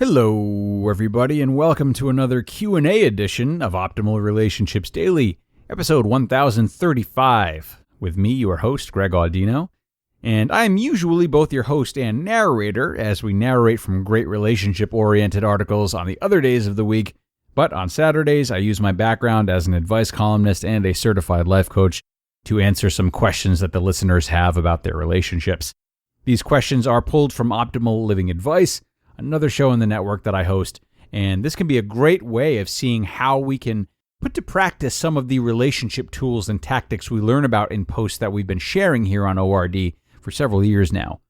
Hello, everybody, and welcome to another Q&A edition of Optimal Relationships Daily, episode 1035, with me, your host, Greg Audino. And I am usually both your host and narrator as we narrate from great relationship-oriented articles on the other days of the week, but on Saturdays, I use my background as an advice columnist and a certified life coach to answer some questions that the listeners have about their relationships. These questions are pulled from Optimal Living Advice, another show in the network that I host, and this can be a great way of seeing how we can put to practice some of the relationship tools and tactics we learn about in posts that we've been sharing here on ORD for several years now.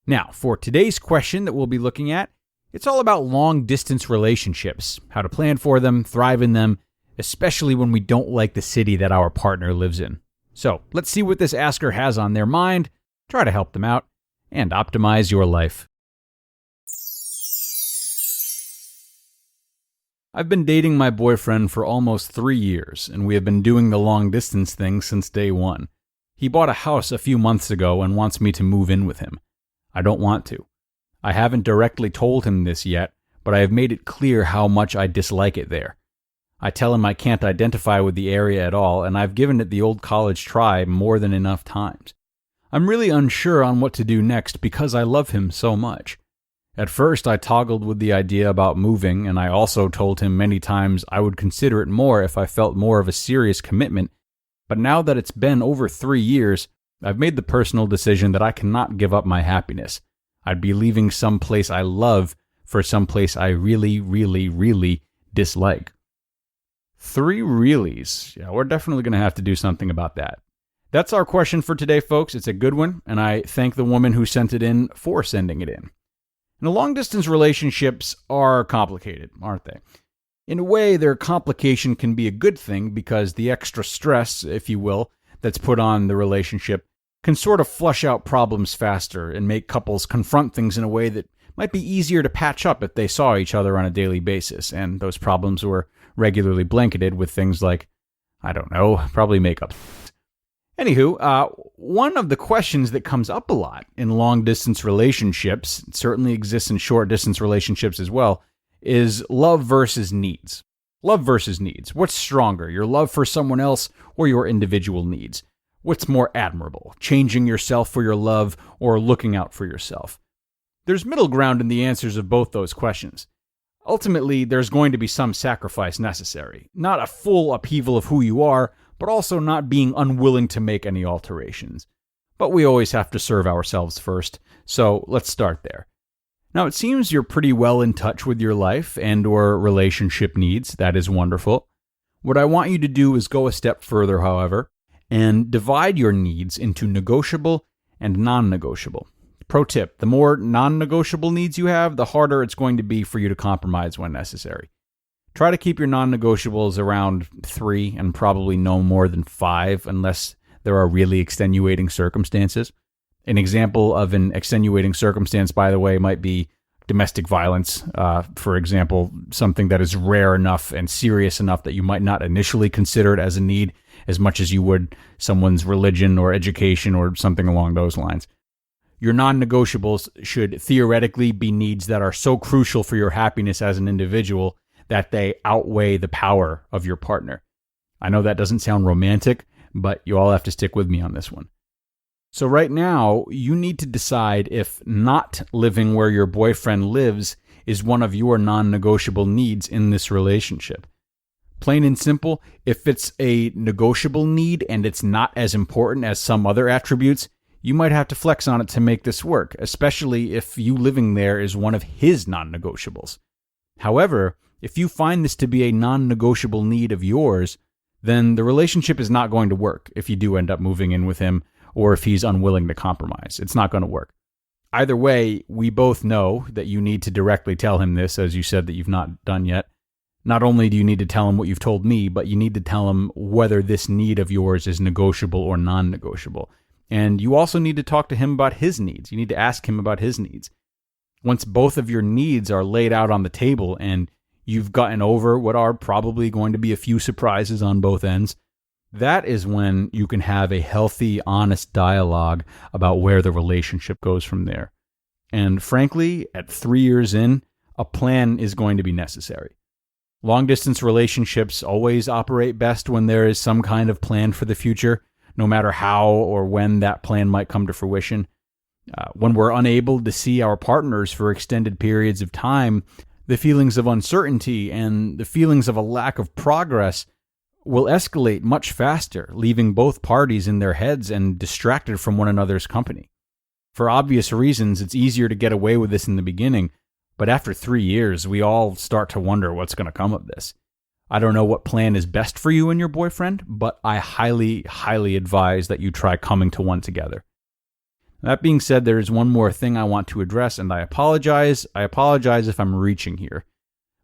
Now, for today's question that we'll be looking at, it's all about long-distance relationships, how to plan for them, thrive in them, especially when we don't like the city that our partner lives in. So, let's see what this asker has on their mind, try to help them out, and optimize your life. I've been dating my boyfriend for almost 3 years, and we have been doing the long-distance thing since day one. He bought a house a few months ago and wants me to move in with him. I don't want to. I haven't directly told him this yet, but I have made it clear how much I dislike it there. I tell him I can't identify with the area at all, and I've given it the old college try more than enough times. I'm really unsure on what to do next because I love him so much. At first, I toggled with the idea about moving, and I also told him many times I would consider it more if I felt more of a serious commitment, but now that it's been over 3 years, I've made the personal decision that I cannot give up my happiness. I'd be leaving some place I love for some place I really, really, really dislike. 3 reallys. Yeah, we're definitely going to have to do something about that. That's our question for today, folks. It's a good one, and I thank the woman who sent it in for sending it in. Now, long-distance relationships are complicated, aren't they? In a way, their complication can be a good thing because the extra stress, if you will, that's put on the relationship can sort of flush out problems faster and make couples confront things in a way that might be easier to patch up if they saw each other on a daily basis, and those problems were regularly blanketed with things like, I don't know, probably makeup. Anywho, one of the questions that comes up a lot in long-distance relationships, it certainly exists in short-distance relationships as well, is love versus needs. Love versus needs. What's stronger, your love for someone else or your individual needs? What's more admirable, changing yourself for your love or looking out for yourself? There's middle ground in the answers of both those questions. Ultimately, there's going to be some sacrifice necessary. Not a full upheaval of who you are, but also not being unwilling to make any alterations. But we always have to serve ourselves first, so let's start there. Now, it seems you're pretty well in touch with your life and or relationship needs. That is wonderful. What I want you to do is go a step further, however, and divide your needs into negotiable and non-negotiable. Pro tip, the more non-negotiable needs you have, the harder it's going to be for you to compromise when necessary. Try to keep your non-negotiables around 3 and probably no more than 5 unless there are really extenuating circumstances. An example of an extenuating circumstance, by the way, might be domestic violence. For example, something that is rare enough and serious enough that you might not initially consider it as a need as much as you would someone's religion or education or something along those lines. Your non-negotiables should theoretically be needs that are so crucial for your happiness as an individual that they outweigh the power of your partner. I know that doesn't sound romantic, but you all have to stick with me on this one. So right now, you need to decide if not living where your boyfriend lives is one of your non-negotiable needs in this relationship. Plain and simple, if it's a negotiable need and it's not as important as some other attributes, you might have to flex on it to make this work, especially if you living there is one of his non-negotiables. However, if you find this to be a non-negotiable need of yours, then the relationship is not going to work if you do end up moving in with him or if he's unwilling to compromise. It's not going to work. Either way, we both know that you need to directly tell him this, as you said that you've not done yet. Not only do you need to tell him what you've told me, but you need to tell him whether this need of yours is negotiable or non-negotiable. And you also need to talk to him about his needs. You need to ask him about his needs. Once both of your needs are laid out on the table and you've gotten over what are probably going to be a few surprises on both ends, that is when you can have a healthy, honest dialogue about where the relationship goes from there. And frankly, at 3 years in, a plan is going to be necessary. Long-distance relationships always operate best when there is some kind of plan for the future, no matter how or when that plan might come to fruition. When we're unable to see our partners for extended periods of time, the feelings of uncertainty and the feelings of a lack of progress will escalate much faster, leaving both parties in their heads and distracted from one another's company. For obvious reasons, it's easier to get away with this in the beginning, but after 3 years, we all start to wonder what's going to come of this. I don't know what plan is best for you and your boyfriend, but I highly, highly advise that you try coming to one together. That being said, there is one more thing I want to address, and I apologize. I apologize if I'm reaching here.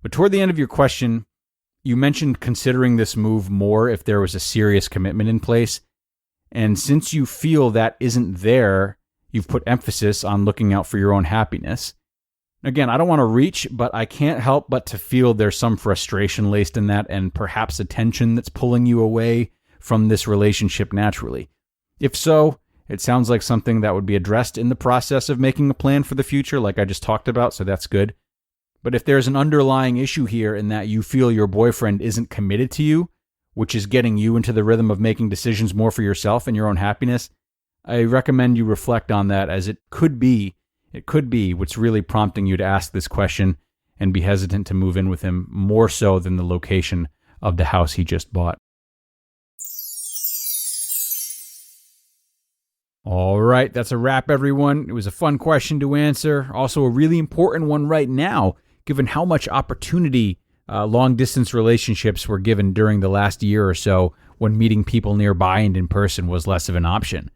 But toward the end of your question, you mentioned considering this move more if there was a serious commitment in place. And since you feel that isn't there, you've put emphasis on looking out for your own happiness. Again, I don't want to reach, but I can't help but to feel there's some frustration laced in that and perhaps a tension that's pulling you away from this relationship naturally. If so, it sounds like something that would be addressed in the process of making a plan for the future, like I just talked about, so that's good. But if there's an underlying issue here in that you feel your boyfriend isn't committed to you, which is getting you into the rhythm of making decisions more for yourself and your own happiness, I recommend you reflect on that, as it could be what's really prompting you to ask this question and be hesitant to move in with him more so than the location of the house he just bought. All right, that's a wrap, everyone. It was a fun question to answer. Also a really important one right now, given how much opportunity long-distance relationships were given during the last year or so when meeting people nearby and in person was less of an option.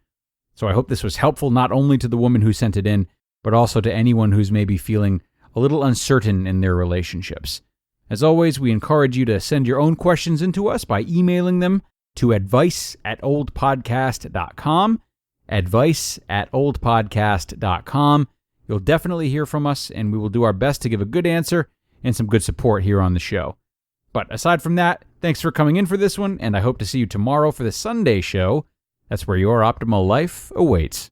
So I hope this was helpful not only to the woman who sent it in, but also to anyone who's maybe feeling a little uncertain in their relationships. As always, we encourage you to send your own questions into us by emailing them to advice@oldpodcast.com, advice@oldpodcast.com. You'll definitely hear from us, and we will do our best to give a good answer and some good support here on the show. But aside from that, thanks for coming in for this one, and I hope to see you tomorrow for the Sunday show. That's where your optimal life awaits.